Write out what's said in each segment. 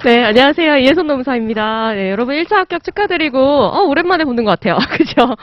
네, 안녕하세요. 이혜선 노무사입니다. 네, 여러분 1차 합격 축하드리고, 오랜만에 보는 것 같아요. 그죠?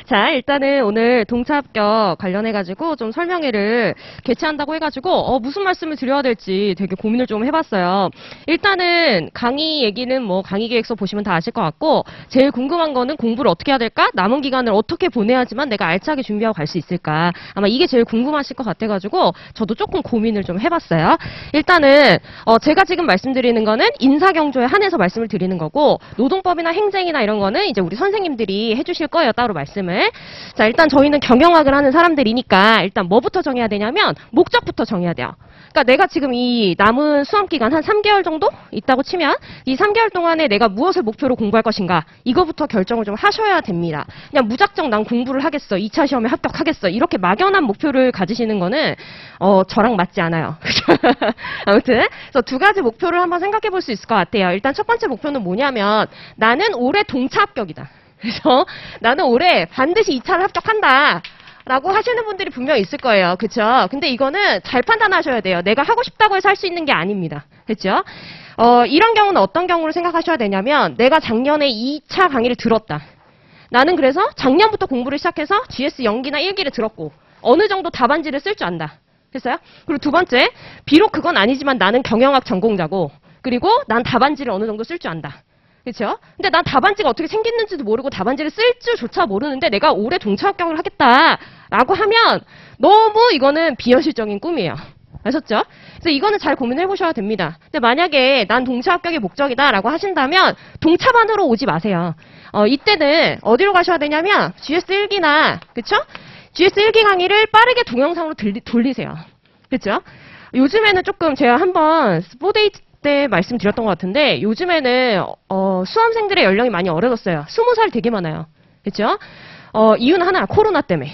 자, 일단은 오늘 동차 합격 관련해가지고 좀 설명회를 개최한다고 해가지고, 무슨 말씀을 드려야 될지 되게 고민을 좀 해봤어요. 일단은 강의 얘기는 뭐 강의 계획서 보시면 다 아실 것 같고, 제일 궁금한 거는 공부를 어떻게 해야 될까? 남은 기간을 어떻게 보내야지만 내가 알차게 준비하고 갈 수 있을까? 아마 이게 제일 궁금하실 것 같아가지고, 저도 조금 고민을 좀 해봤어요. 일단은, 제가 지금 말씀드리는 거는 인사경조에 한해서 말씀을 드리는 거고, 노동법이나 행정이나 이런 거는 이제 우리 선생님들이 해주실 거예요, 따로 말씀을. 자, 일단 저희는 경영학을 하는 사람들이니까 일단 뭐부터 정해야 되냐면 목적부터 정해야 돼요. 그러니까 내가 지금 이 남은 수험기간 한 3개월 정도 있다고 치면 이 3개월 동안에 내가 무엇을 목표로 공부할 것인가, 이거부터 결정을 좀 하셔야 됩니다. 그냥 무작정 난 공부를 하겠어, 2차 시험에 합격하겠어, 이렇게 막연한 목표를 가지시는 거는 저랑 맞지 않아요. 아무튼 그래서 두 가지 목표를 한번 생각해 볼 수 있을 것 같아요. 일단 첫 번째 목표는 뭐냐면, 나는 올해 동차 합격이다. 그래서 나는 올해 반드시 2차를 합격한다 라고 하시는 분들이 분명히 있을 거예요. 그쵸? 근데 이거는 잘 판단하셔야 돼요. 내가 하고 싶다고 해서 할 수 있는 게 아닙니다. 그쵸? 이런 경우는 어떤 경우를 생각하셔야 되냐면, 내가 작년에 2차 강의를 들었다. 나는 그래서 작년부터 공부를 시작해서 GS 연기나 1기를 들었고, 어느 정도 답안지를 쓸 줄 안다. 됐어요? 그리고 두 번째, 비록 그건 아니지만 나는 경영학 전공자고, 그리고 난 답안지를 어느 정도 쓸 줄 안다. 그렇죠? 근데 난 답안지가 어떻게 생겼는지도 모르고 답안지를 쓸 줄조차 모르는데 내가 올해 동차 합격을 하겠다라고 하면 너무 이거는 비현실적인 꿈이에요. 아셨죠? 그래서 이거는 잘 고민해 보셔야 됩니다. 근데 만약에 난 동차 합격이 목적이다라고 하신다면 동차반으로 오지 마세요. 이때는 어디로 가셔야 되냐면 GS 1기나, 그쵸? GS 1기 강의를 빠르게 동영상으로 돌리세요. 그쵸? 요즘에는 조금 제가 한번 4데이 때 말씀드렸던 것 같은데, 요즘에는 수험생들의 연령이 많이 어려졌어요. 20살 되게 많아요. 그렇죠? 이유는 하나, 코로나 때문에.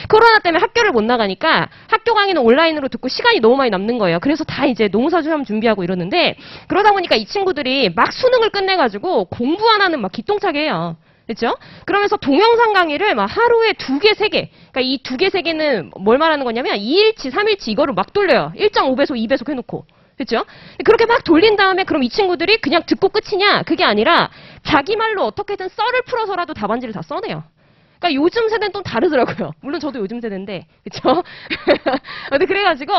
코로나 때문에 학교를 못 나가니까 학교 강의는 온라인으로 듣고 시간이 너무 많이 남는 거예요. 그래서 다 이제 농사 시험 준비하고 이러는데, 그러다 보니까 이 친구들이 막 수능을 끝내가지고 공부 하나는 막 기똥차게 해요. 그렇죠? 그러면서 동영상 강의를 막 하루에 2개, 3개. 그러니까 이 2개, 3개는 뭘 말하는 거냐면 2일치, 3일치 이거를 막 돌려요. 1.5배속, 2배속 해놓고. 그렇죠? 그렇게 막 돌린 다음에 그럼 이 친구들이 그냥 듣고 끝이냐? 그게 아니라 자기 말로 어떻게든 썰을 풀어서라도 답안지를 다 써내요. 그러니까 요즘 세대는 또 다르더라고요. 물론 저도 요즘 세대인데, 그렇죠? 근데 그래가지고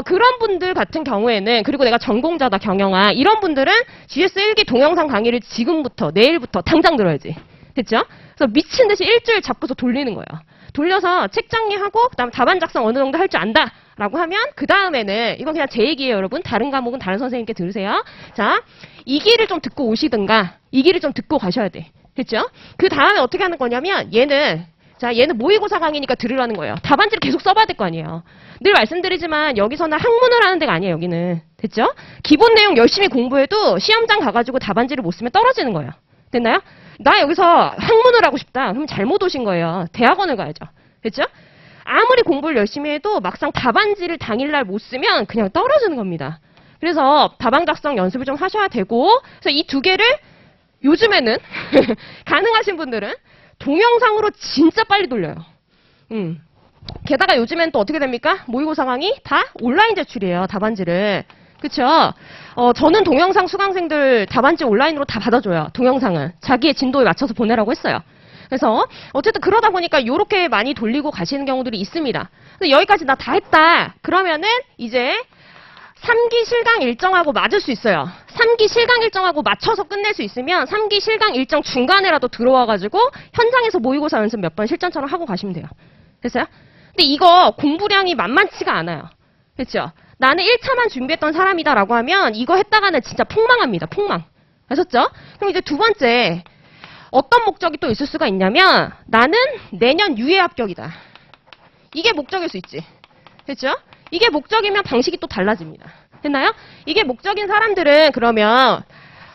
그런 분들 같은 경우에는, 그리고 내가 전공자다 경영학, 이런 분들은 GS 1기 동영상 강의를 지금부터, 내일부터 당장 들어야지. 됐죠? 그래서 미친 듯이 일주일 잡고서 돌리는 거예요. 돌려서 책 정리하고 그다음 답안 작성 어느 정도 할 줄 안다 라고 하면 그 다음에는, 이건 그냥 제 얘기예요, 여러분. 다른 과목은 다른 선생님께 들으세요. 자, 2기를 좀 듣고 오시든가 2기를 좀 듣고 가셔야 돼. 됐죠? 그 다음에 어떻게 하는 거냐면, 얘는 모의고사 강의니까 들으라는 거예요. 답안지를 계속 써봐야 될 거 아니에요. 늘 말씀드리지만 여기서는 학문을 하는 데가 아니에요, 여기는. 됐죠? 기본 내용 열심히 공부해도 시험장 가가지고 답안지를 못 쓰면 떨어지는 거예요. 됐나요? 나 여기서 학문을 하고 싶다. 그럼 잘못 오신 거예요. 대학원을 가야죠. 됐죠? 아무리 공부를 열심히 해도 막상 답안지를 당일날 못 쓰면 그냥 떨어지는 겁니다. 그래서 답안 작성 연습을 좀 하셔야 되고, 그래서 이 2개를 요즘에는 가능하신 분들은 동영상으로 진짜 빨리 돌려요. 게다가 요즘엔 또 어떻게 됩니까? 모의고사 강의 다 온라인 제출이에요, 답안지를. 그쵸? 저는 동영상 수강생들 답안지 온라인으로 다 받아줘요. 동영상은 자기의 진도에 맞춰서 보내라고 했어요. 그래서 어쨌든 그러다 보니까 이렇게 많이 돌리고 가시는 경우들이 있습니다. 그래서 여기까지 나 다 했다. 그러면은 이제 3기 실강 일정하고 맞을 수 있어요. 3기 실강 일정하고 맞춰서 끝낼 수 있으면 3기 실강 일정 중간에라도 들어와가지고 현장에서 모의고사 연습 몇 번 실전처럼 하고 가시면 돼요. 됐어요? 근데 이거 공부량이 만만치가 않아요. 그렇죠? 나는 1차만 준비했던 사람이다라고 하면 이거 했다가는 진짜 폭망합니다. 폭망. 아셨죠? 그럼 이제 두 번째, 어떤 목적이 또 있을 수가 있냐면, 나는 내년 유예 합격이다. 이게 목적일 수 있지. 그렇죠? 이게 목적이면 방식이 또 달라집니다. 됐나요? 이게 목적인 사람들은 그러면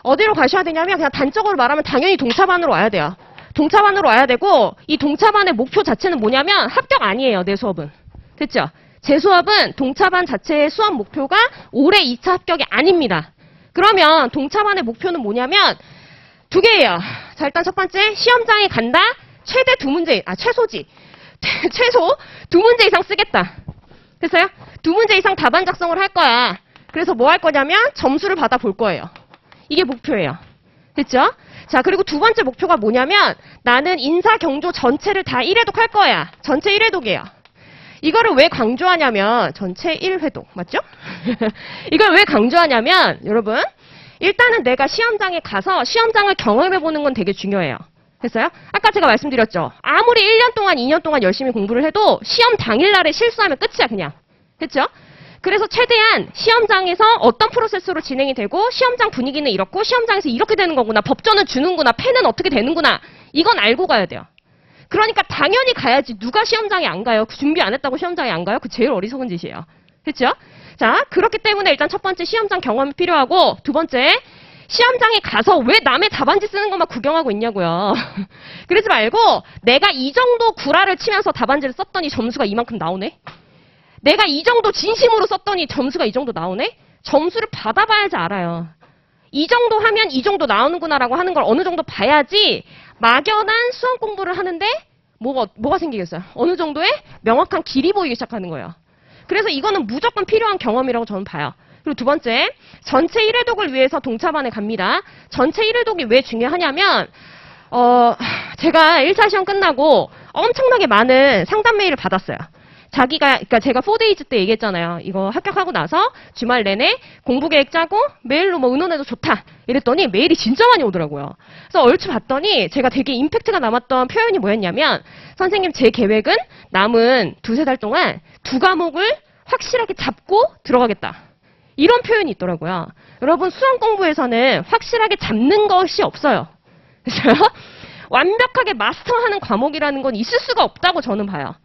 어디로 가셔야 되냐면, 그냥 단적으로 말하면 당연히 동차반으로 와야 돼요. 동차반으로 와야 되고, 이 동차반의 목표 자체는 뭐냐면 합격 아니에요, 내 수업은. 됐죠? 제 수업은 동차반 자체의 수업 목표가 올해 2차 합격이 아닙니다. 그러면 동차반의 목표는 뭐냐면 2개예요. 자, 일단 첫 번째, 시험장에 간다. 최대 2문제, 최소지. 최소 2문제 이상 쓰겠다. 됐어요? 2문제 이상 답안 작성을 할 거야. 그래서 뭐 할 거냐면 점수를 받아 볼 거예요. 이게 목표예요. 됐죠? 자, 그리고 두 번째 목표가 뭐냐면 나는 인사 경조 전체를 다 1회독 할 거야. 전체 1회독이에요. 이거를 왜 강조하냐면 전체 1회독 맞죠? 이걸 왜 강조하냐면 여러분 일단은 내가 시험장에 가서 시험장을 경험해보는 건 되게 중요해요. 됐어요? 아까 제가 말씀드렸죠. 아무리 1년 동안 2년 동안 열심히 공부를 해도 시험 당일날에 실수하면 끝이야 그냥. 됐죠? 그래서 최대한 시험장에서 어떤 프로세스로 진행이 되고 시험장 분위기는 이렇고 시험장에서 이렇게 되는 거구나. 법전은 주는구나. 펜은 어떻게 되는구나. 이건 알고 가야 돼요. 그러니까 당연히 가야지. 누가 시험장에 안 가요? 준비 안 했다고 시험장에 안 가요? 그 제일 어리석은 짓이에요. 됐죠? 자, 그렇기 때문에 일단 첫 번째 시험장 경험이 필요하고 두 번째 시험장에 가서 왜 남의 답안지 쓰는 것만 구경하고 있냐고요. 그러지 말고 내가 이 정도 구라를 치면서 답안지를 썼더니 점수가 이만큼 나오네? 내가 이 정도 진심으로 썼더니 점수가 이 정도 나오네? 점수를 받아봐야지 알아요. 이 정도 하면 이 정도 나오는구나라고 하는 걸 어느 정도 봐야지 막연한 수험 공부를 하는데 뭐가 생기겠어요? 어느 정도의 명확한 길이 보이기 시작하는 거예요. 그래서 이거는 무조건 필요한 경험이라고 저는 봐요. 그리고 두 번째, 전체 1회독을 위해서 동차반에 갑니다. 전체 1회독이 왜 중요하냐면 제가 1차 시험 끝나고 엄청나게 많은 상담 메일을 받았어요. 그러니까 제가 4데이즈 때 얘기했잖아요. 이거 합격하고 나서 주말 내내 공부 계획 짜고 메일로 뭐 의논해도 좋다. 이랬더니 메일이 진짜 많이 오더라고요. 그래서 얼추 봤더니 제가 되게 임팩트가 남았던 표현이 뭐였냐면 선생님 제 계획은 남은 2-3달 동안 2과목을 확실하게 잡고 들어가겠다. 이런 표현이 있더라고요. 여러분 수험 공부에서는 확실하게 잡는 것이 없어요. 그래서 완벽하게 마스터하는 과목이라는 건 있을 수가 없다고 저는 봐요.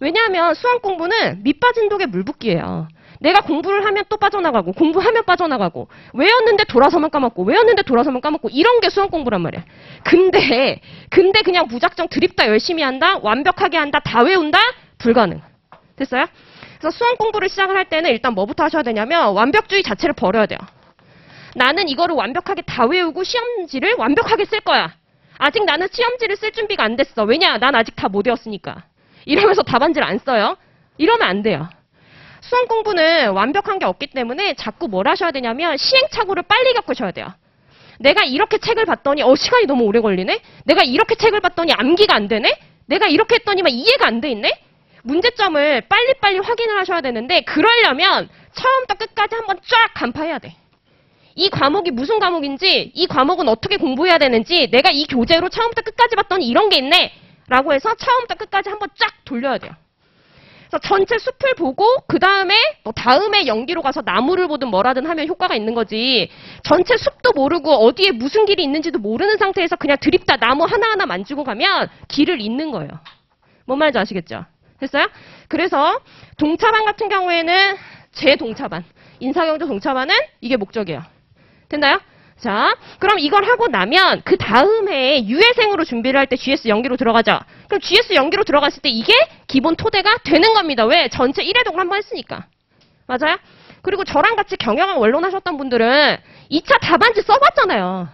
왜냐하면 수험 공부는 밑빠진 독에 물붓기예요. 내가 공부를 하면 또 빠져나가고 공부하면 빠져나가고 외웠는데 돌아서만 까먹고 외웠는데 돌아서만 까먹고 이런 게 수험 공부란 말이야. 근데 그냥 무작정 드립다 열심히 한다 완벽하게 한다 다 외운다 불가능. 됐어요? 그래서 수험 공부를 시작을 할 때는 일단 뭐부터 하셔야 되냐면 완벽주의 자체를 버려야 돼요. 나는 이거를 완벽하게 다 외우고 시험지를 완벽하게 쓸 거야. 아직 나는 시험지를 쓸 준비가 안 됐어. 왜냐? 난 아직 다 못 외웠으니까. 이러면서 답안지를 안 써요. 이러면 안 돼요. 수험 공부는 완벽한 게 없기 때문에 자꾸 뭘 하셔야 되냐면 시행착오를 빨리 겪으셔야 돼요. 내가 이렇게 책을 봤더니 시간이 너무 오래 걸리네? 내가 이렇게 책을 봤더니 암기가 안 되네? 내가 이렇게 했더니만 이해가 안 돼 있네? 문제점을 빨리빨리 확인을 하셔야 되는데 그러려면 처음부터 끝까지 한번 쫙 간파해야 돼. 이 과목이 무슨 과목인지 이 과목은 어떻게 공부해야 되는지 내가 이 교재로 처음부터 끝까지 봤더니 이런 게 있네 라고 해서 처음부터 끝까지 한번 쫙 돌려야 돼요. 그래서 전체 숲을 보고 그 다음에 다음에 연기로 가서 나무를 보든 뭐라든 하면 효과가 있는 거지 전체 숲도 모르고 어디에 무슨 길이 있는지도 모르는 상태에서 그냥 드립다 나무 하나하나 만지고 가면 길을 잃는 거예요. 뭔 말인지 아시겠죠? 됐어요? 그래서 동차반 같은 경우에는 제 동차반 인사경조 동차반은 이게 목적이에요. 됐나요? 자, 그럼 이걸 하고 나면 그 다음 해에 유예생으로 준비를 할 때 GS 연기로 들어가죠. 그럼 GS 연기로 들어갔을 때 이게 기본 토대가 되는 겁니다. 왜? 전체 1회독을 한번 했으니까. 맞아요? 그리고 저랑 같이 경영학 원론 하셨던 분들은 2차 답안지 써봤잖아요.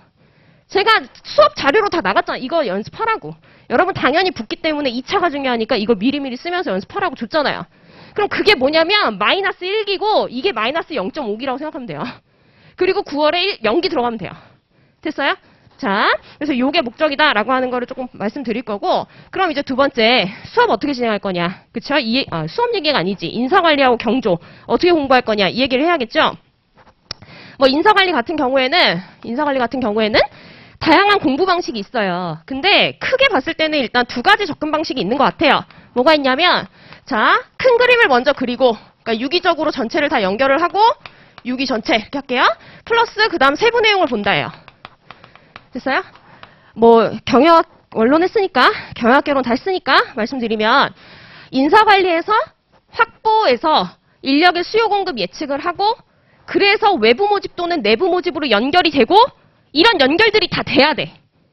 제가 수업 자료로 다 나갔잖아요. 이거 연습하라고. 여러분 당연히 붙기 때문에 2차가 중요하니까 이거 미리미리 쓰면서 연습하라고 줬잖아요. 그럼 그게 뭐냐면 마이너스 1기고 이게 마이너스 0.5기라고 생각하면 돼요. 그리고 9월에 연기 들어가면 돼요. 됐어요? 자, 그래서 요게 목적이다라고 하는 거를 조금 말씀드릴 거고 그럼 이제 두 번째 수업 어떻게 진행할 거냐. 그쵸? 수업 얘기가 아니지. 인사관리하고 경조 어떻게 공부할 거냐 이 얘기를 해야겠죠? 뭐 인사관리 같은 경우에는 다양한 공부 방식이 있어요. 근데 크게 봤을 때는 일단 2가지 접근 방식이 있는 것 같아요. 뭐가 있냐면 자, 큰 그림을 먼저 그리고 그러니까 유기적으로 전체를 다 연결을 하고 유기 전체 이렇게 할게요. 플러스 그 다음 세부 내용을 본다예요. 됐어요? 뭐 경영학 원론 했으니까 경영학개론 다 했으니까 말씀드리면 인사관리에서 확보해서 인력의 수요 공급 예측을 하고 그래서 외부 모집 또는 내부 모집으로 연결이 되고 이런 연결들이 다 돼야 돼.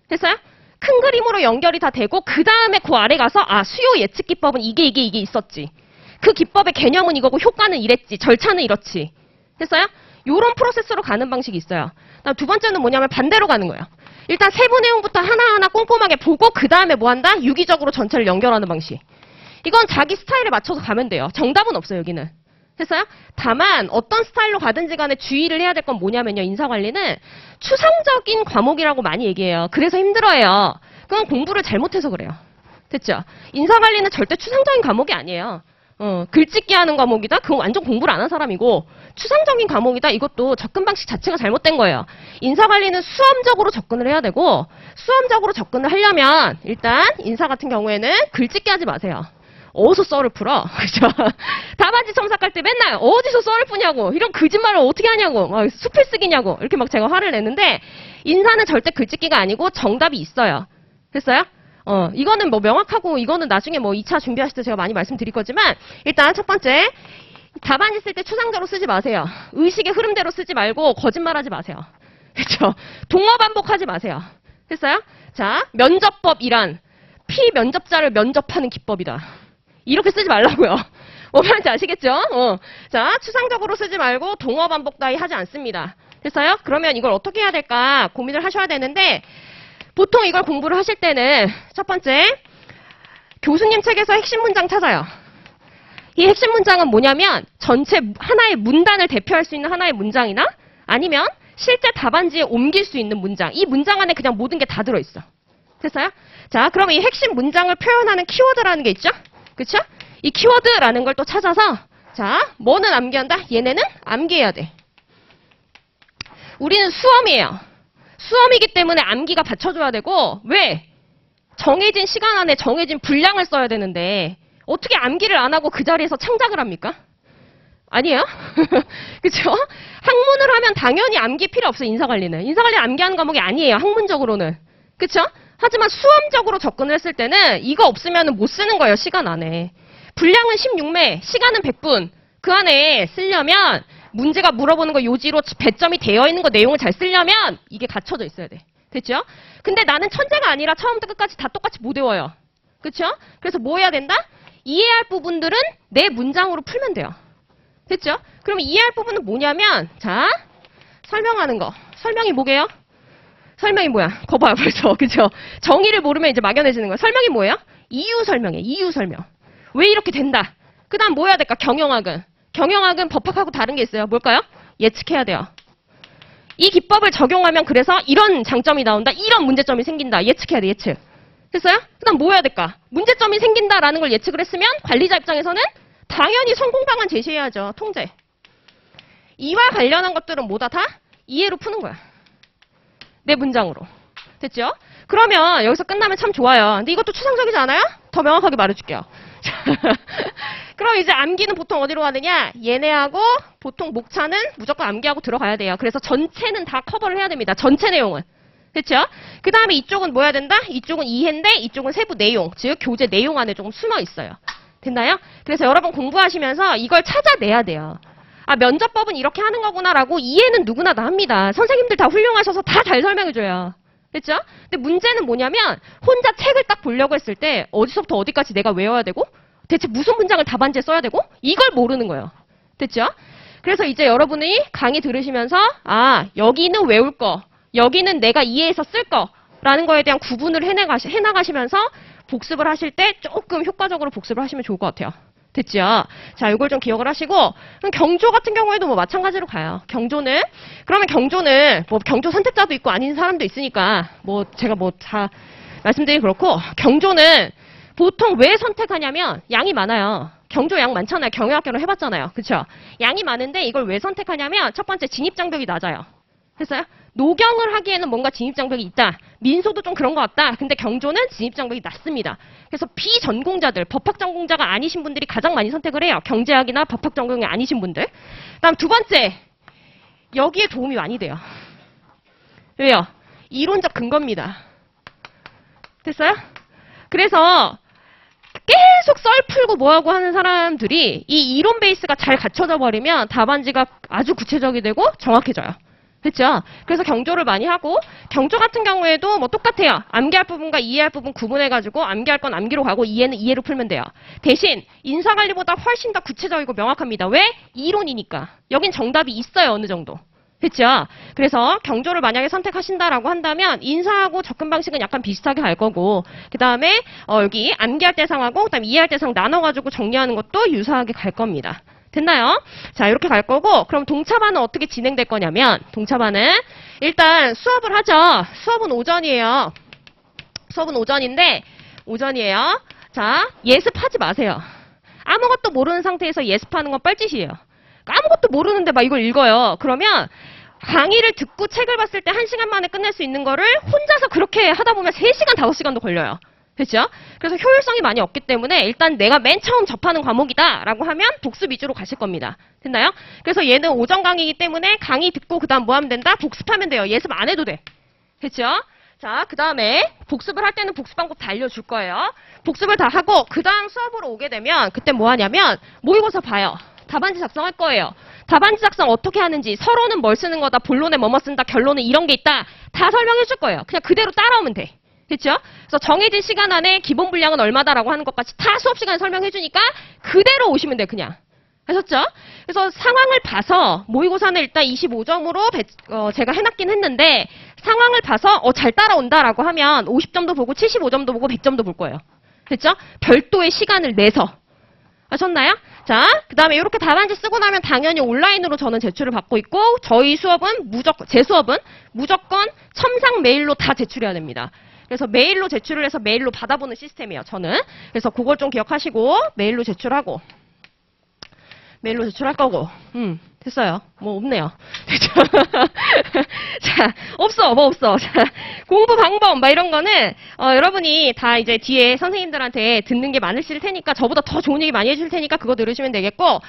됐어요? 큰 그림으로 연결이 다 되고 그 다음에 그 아래 가서 수요 예측 기법은 이게 있었지. 그 기법의 개념은 이거고 효과는 이랬지. 절차는 이렇지. 됐어요? 요런 프로세스로 가는 방식이 있어요. 그다음 두 번째는 뭐냐면 반대로 가는 거예요. 일단 세부 내용부터 하나하나 꼼꼼하게 보고 그 다음에 뭐 한다? 유기적으로 전체를 연결하는 방식. 이건 자기 스타일에 맞춰서 가면 돼요. 정답은 없어요, 여기는. 됐어요? 다만 어떤 스타일로 가든지 간에 주의를 해야 될 건 뭐냐면요. 인사관리는 추상적인 과목이라고 많이 얘기해요. 그래서 힘들어해요. 그건 공부를 잘못해서 그래요. 됐죠? 인사관리는 절대 추상적인 과목이 아니에요. 글짓기 하는 과목이다? 그건 완전 공부를 안 한 사람이고 추상적인 과목이다? 이것도 접근 방식 자체가 잘못된 거예요. 인사관리는 수험적으로 접근을 해야 되고 수험적으로 접근을 하려면 일단 인사 같은 경우에는 글짓기 하지 마세요. 어디서 썰을 풀어? 그죠? 답안지 첨삭할 때 맨날 어디서 썰을 푸냐고 이런 거짓말을 어떻게 하냐고 막 수필쓰기냐고 이렇게 막 제가 화를 내는데 인사는 절대 글짓기가 아니고 정답이 있어요. 됐어요? 이거는 뭐 명확하고 이거는 나중에 뭐 2차 준비하실 때 제가 많이 말씀드릴 거지만 일단 첫 번째 답안지 쓸 때 추상적으로 쓰지 마세요. 의식의 흐름대로 쓰지 말고 거짓말하지 마세요. 그렇죠? 동어 반복하지 마세요. 됐어요? 자, 면접법이란 피면접자를 면접하는 기법이다. 이렇게 쓰지 말라고요. 뭐 말인지 아시겠죠? 자, 추상적으로 쓰지 말고 동어 반복 따위 하지 않습니다. 됐어요? 그러면 이걸 어떻게 해야 될까 고민을 하셔야 되는데 보통 이걸 공부를 하실 때는 첫 번째 교수님 책에서 핵심 문장 찾아요. 이 핵심 문장은 뭐냐면 전체 하나의 문단을 대표할 수 있는 하나의 문장이나 아니면 실제 답안지에 옮길 수 있는 문장. 이 문장 안에 그냥 모든 게 다 들어있어. 됐어요? 자, 그러면 이 핵심 문장을 표현하는 키워드라는 게 있죠? 그쵸? 이 키워드라는 걸 또 찾아서 자, 뭐는 암기한다? 얘네는 암기해야 돼. 우리는 수험이에요. 수험이기 때문에 암기가 받쳐줘야 되고 왜? 정해진 시간 안에 정해진 분량을 써야 되는데 어떻게 암기를 안 하고 그 자리에서 창작을 합니까? 아니에요? 그쵸? 학문을 하면 당연히 암기 필요 없어요. 인사관리는. 인사관리 암기하는 과목이 아니에요. 학문적으로는. 그쵸? 하지만 수험적으로 접근을 했을 때는 이거 없으면 못 쓰는 거예요. 시간 안에. 분량은 16매, 시간은 100분. 그 안에 쓰려면 문제가 물어보는 거 요지로 배점이 되어 있는 거 내용을 잘 쓰려면 이게 갖춰져 있어야 돼. 됐죠? 근데 나는 천재가 아니라 처음부터 끝까지 다 똑같이 못 외워요. 그쵸? 그래서 뭐 해야 된다? 이해할 부분들은 내 문장으로 풀면 돼요. 됐죠? 그럼 이해할 부분은 뭐냐면 자, 설명하는 거. 설명이 뭐게요? 설명이 뭐야? 거봐요 벌써. 그쵸? 정의를 모르면 이제 막연해지는 거야. 설명이 뭐예요? 이유 설명이에요. 이유 설명. 왜 이렇게 된다? 그 다음 뭐 해야 될까? 경영학은. 경영학은 법학하고 다른 게 있어요. 뭘까요? 예측해야 돼요. 이 기법을 적용하면 그래서 이런 장점이 나온다. 이런 문제점이 생긴다. 예측해야 돼. 예측. 됐어요? 그 다음 뭐 해야 될까? 문제점이 생긴다라는 걸 예측을 했으면 관리자 입장에서는 당연히 성공 방안 제시해야죠. 통제. 이와 관련한 것들은 뭐다? 다 이해로 푸는 거야. 내 문장으로. 됐죠? 그러면 여기서 끝나면 참 좋아요. 근데 이것도 추상적이지 않아요? 더 명확하게 말해줄게요. 그럼 이제 암기는 보통 어디로 가느냐? 얘네하고 보통 목차는 무조건 암기하고 들어가야 돼요. 그래서 전체는 다 커버를 해야 됩니다. 전체 내용은. 됐죠? 그 다음에 이쪽은 뭐 해야 된다? 이쪽은 이해인데 이쪽은 세부 내용, 즉 교재 내용 안에 조금 숨어 있어요. 됐나요? 그래서 여러분 공부하시면서 이걸 찾아내야 돼요. 아, 면접법은 이렇게 하는 거구나라고 이해는 누구나 다 합니다. 선생님들 다 훌륭하셔서 다 잘 설명해줘요. 됐죠? 근데 문제는 뭐냐면 혼자 책을 딱 보려고 했을 때 어디서부터 어디까지 내가 외워야 되고 대체 무슨 문장을 답안지에 써야 되고 이걸 모르는 거예요. 됐죠? 그래서 이제 여러분이 강의 들으시면서 아, 여기는 외울 거, 여기는 내가 이해해서 쓸 거라는 거에 대한 구분을 해나가시면서 복습을 하실 때 조금 효과적으로 복습을 하시면 좋을 것 같아요. 됐죠? 자, 이걸 좀 기억을 하시고 경조 같은 경우에도 뭐 마찬가지로 가요. 경조는 그러면 경조는 뭐 경조 선택자도 있고 아닌 사람도 있으니까 뭐 제가 뭐 다 말씀드리기 그렇고 경조는 보통 왜 선택하냐면 양이 많아요. 경조 양 많잖아요. 경영학교를 해봤잖아요. 그쵸? 양이 많은데 이걸 왜 선택하냐면 첫 번째 진입장벽이 낮아요. 됐어요? 노경을 하기에는 뭔가 진입장벽이 있다. 민소도 좀 그런 것 같다. 근데 경조는 진입장벽이 낮습니다. 그래서 비전공자들, 법학 전공자가 아니신 분들이 가장 많이 선택을 해요. 경제학이나 법학 전공이 아니신 분들. 그다음 두 번째, 여기에 도움이 많이 돼요. 왜요? 이론적 근거입니다. 됐어요? 그래서 계속 썰 풀고 뭐하고 하는 사람들이 이 이론 베이스가 잘 갖춰져 버리면 답안지가 아주 구체적이 되고 정확해져요. 그렇죠? 그래서 경조를 많이 하고 경조 같은 경우에도 뭐 똑같아요. 암기할 부분과 이해할 부분 구분해가지고 암기할 건 암기로 가고 이해는 이해로 풀면 돼요. 대신 인사관리보다 훨씬 더 구체적이고 명확합니다. 왜? 이론이니까. 여긴 정답이 있어요. 어느 정도. 그렇죠? 그래서 경조를 만약에 선택하신다라고 한다면 인사하고 접근 방식은 약간 비슷하게 갈 거고 그 다음에 여기 암기할 대상하고 그다음에 이해할 대상 나눠가지고 정리하는 것도 유사하게 갈 겁니다. 됐나요? 자, 이렇게 갈 거고, 그럼 동차반은 어떻게 진행될 거냐면, 동차반은 일단 수업을 하죠. 수업은 오전이에요. 수업은 오전인데, 오전이에요. 자, 예습하지 마세요. 아무것도 모르는 상태에서 예습하는 건 뻘짓이에요. 아무것도 모르는데 막 이걸 읽어요. 그러면 강의를 듣고 책을 봤을 때 1시간 만에 끝낼 수 있는 거를 혼자서 그렇게 하다 보면 3시간, 5시간도 걸려요. 됐죠? 그래서 효율성이 많이 없기 때문에 일단 내가 맨 처음 접하는 과목이다 라고 하면 복습 위주로 가실 겁니다. 됐나요? 그래서 얘는 오전 강의이기 때문에 강의 듣고 그 다음 뭐 하면 된다? 복습하면 돼요. 예습 안 해도 돼. 됐죠? 자, 그 다음에 복습을 할 때는 복습 방법 다 알려줄 거예요. 복습을 다 하고 그 다음 수업으로 오게 되면 그때 뭐 하냐면 모의고사 봐요. 답안지 작성할 거예요. 답안지 작성 어떻게 하는지, 서론은 뭘 쓰는 거다, 본론에 뭐뭐 쓴다, 결론은 이런 게 있다, 다 설명해 줄 거예요. 그냥 그대로 따라오면 돼. 됐죠? 그래서 정해진 시간 안에 기본 분량은 얼마다라고 하는 것까지 다 수업 시간에 설명해 주니까 그대로 오시면 돼, 그냥. 하셨죠? 그래서 상황을 봐서 모의고사는 일단 25점으로 제가 해놨긴 했는데 상황을 봐서 잘 따라온다라고 하면 50점도 보고 75점도 보고 100점도 볼 거예요. 됐죠? 별도의 시간을 내서. 하셨나요? 자, 그 다음에 이렇게 답안지 쓰고 나면 당연히 온라인으로 저는 제출을 받고 있고 저희 수업은 제 수업은 무조건 첨상 메일로 다 제출해야 됩니다. 그래서 메일로 제출을 해서 메일로 받아보는 시스템이에요, 저는. 그래서 그걸 좀 기억하시고 메일로 제출하고 메일로 제출할 거고 됐어요. 뭐 없네요. 됐죠? 자, 없어. 뭐 없어. 자, 공부 방법 막 이런 거는 여러분이 다 이제 뒤에 선생님들한테 듣는 게 많으실 테니까 저보다 더 좋은 얘기 많이 해주실 테니까 그거 들으시면 되겠고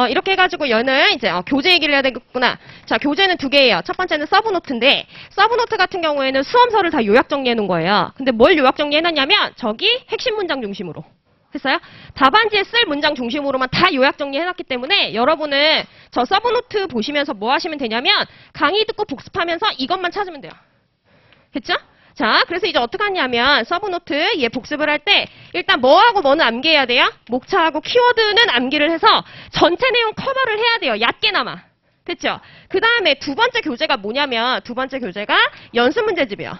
이렇게 해가지고 얘는 이제 교재 얘기를 해야 되겠구나. 자, 교재는 2개예요. 첫 번째는 서브노트인데 서브노트 같은 경우에는 수험서를 다 요약 정리해 놓은 거예요. 근데 뭘 요약 정리해 놨냐면 저기 핵심 문장 중심으로. 됐어요? 답안지에 쓸 문장 중심으로만 다 요약 정리해놨기 때문에 여러분은 저 서브노트 보시면서 뭐 하시면 되냐면 강의 듣고 복습하면서 이것만 찾으면 돼요. 됐죠? 자, 그래서 이제 어떻게 하냐면 서브노트 얘 복습을 할 때 일단 뭐하고 뭐는 암기해야 돼요? 목차하고 키워드는 암기를 해서 전체 내용 커버를 해야 돼요. 얕게나마. 됐죠? 그 다음에 두 번째 교재가 뭐냐면 두 번째 교재가 연습 문제집이에요.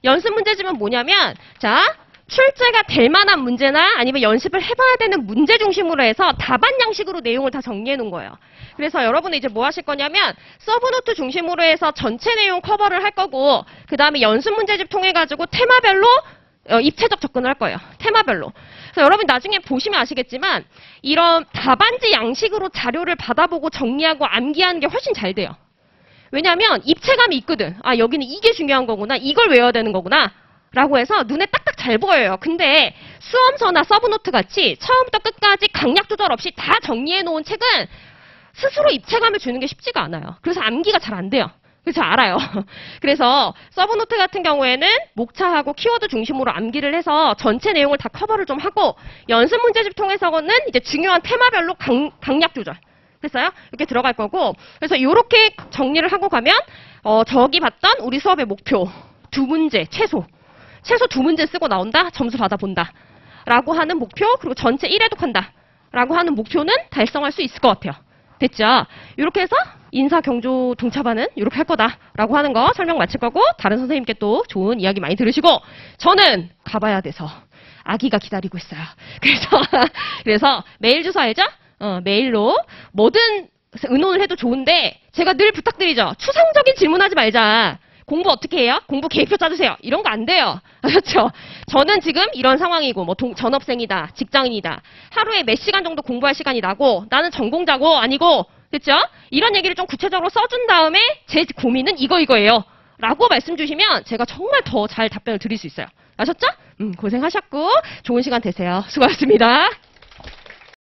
연습 문제집은 뭐냐면 자, 출제가 될 만한 문제나 아니면 연습을 해봐야 되는 문제 중심으로 해서 답안 양식으로 내용을 다 정리해 놓은 거예요. 그래서 여러분은 이제 뭐 하실 거냐면 서브노트 중심으로 해서 전체 내용 커버를 할 거고 그 다음에 연습 문제집 통해 가지고 테마별로 입체적 접근을 할 거예요. 테마별로. 그래서 여러분 나중에 보시면 아시겠지만 이런 답안지 양식으로 자료를 받아보고 정리하고 암기하는 게 훨씬 잘 돼요. 왜냐하면 입체감이 있거든. 아, 여기는 이게 중요한 거구나. 이걸 외워야 되는 거구나. 라고 해서 눈에 딱딱 잘 보여요. 근데 수험서나 서브노트 같이 처음부터 끝까지 강약 조절 없이 다 정리해 놓은 책은 스스로 입체감을 주는 게 쉽지가 않아요. 그래서 암기가 잘 안 돼요. 그래서 알아요. 그래서 서브노트 같은 경우에는 목차하고 키워드 중심으로 암기를 해서 전체 내용을 다 커버를 좀 하고 연습 문제집 통해서는 이제 중요한 테마별로 강약 조절. 됐어요? 이렇게 들어갈 거고 그래서 이렇게 정리를 하고 가면 저기 봤던 우리 수업의 목표 2문제 최소 2문제 쓰고 나온다? 점수 받아본다. 라고 하는 목표, 그리고 전체 1회독한다. 라고 하는 목표는 달성할 수 있을 것 같아요. 됐죠? 이렇게 해서 인사, 경조, 동차반은 이렇게 할 거다. 라고 하는 거 설명 마칠 거고, 다른 선생님께 또 좋은 이야기 많이 들으시고, 저는 가봐야 돼서 아기가 기다리고 있어요. 그래서 메일 주소 알죠? 메일로 뭐든 의논을 해도 좋은데, 제가 늘 부탁드리죠. 추상적인 질문하지 말자. 공부 어떻게 해요? 공부 계획표 짜주세요. 이런 거 안 돼요. 그렇죠? 저는 지금 이런 상황이고 뭐 전업생이다. 직장인이다. 하루에 몇 시간 정도 공부할 시간이 나고 나는 전공자고 아니고 됐죠? 이런 얘기를 좀 구체적으로 써준 다음에 제 고민은 이거예요. 라고 말씀 주시면 제가 정말 더 잘 답변을 드릴 수 있어요. 아셨죠? 고생하셨고 좋은 시간 되세요. 수고하셨습니다.